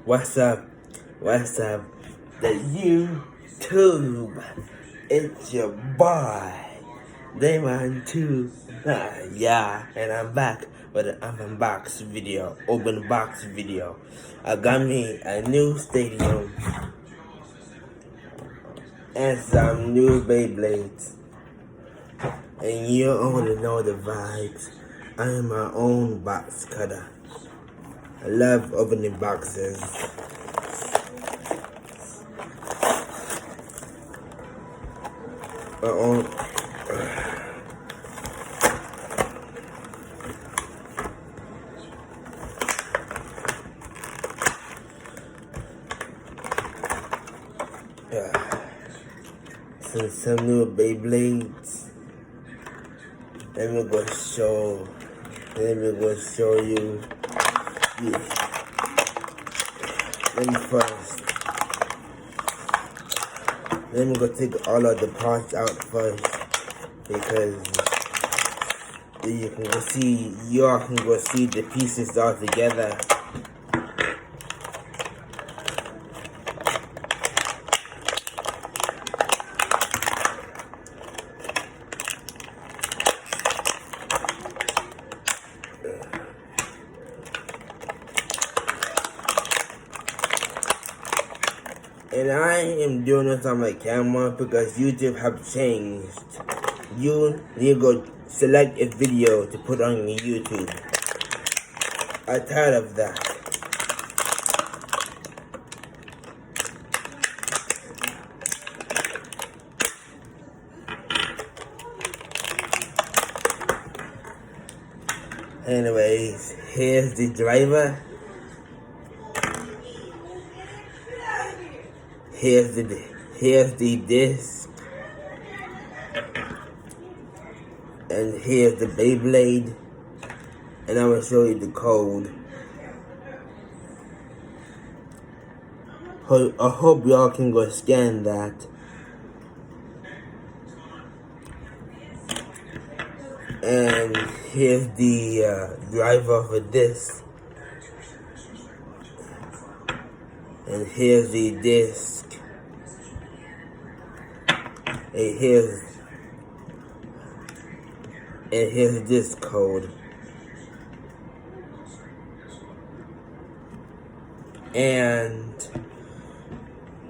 What's up? What's up? The YouTube. It's your boy, Damon 2. Yeah, and I'm back with an unbox video, open box video. I got me a new stadium and some new Beyblades. And you already know the vibes. I am my own box cutter. I love opening boxes. My own. Yeah. Some new Beyblades. Let me go show you. Yeah. Let me go take all of the parts out first, because y'all can go see the pieces all together. And I am doing this on my camera because YouTube have changed. You need to go select a video to put on your YouTube. I'm tired of that. Anyways, here's the driver. Here's the disc, and here's the Beyblade, and I'm gonna show you the code. I hope y'all can go scan that. And here's the driver for this, and here's the disc. And here's this code. And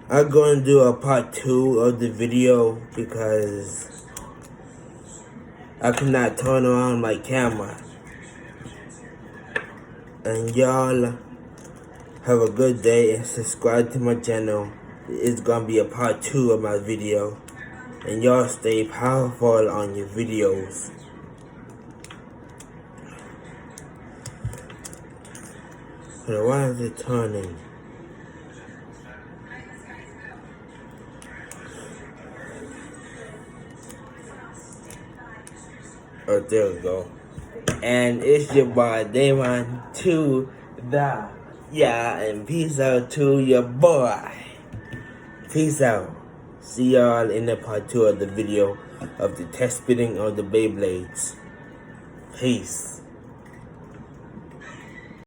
I'm going to do a part 2 of the video because I cannot turn around my camera. And y'all have a good day and subscribe to my channel. It's going to be a part 2 of my video. And y'all stay powerful on your videos. But why is it turning? Oh, there we go. And it's your boy Damon to the and peace out to your boy. Peace out. See y'all in the part 2 of the video of the test fitting of the Beyblades. Peace.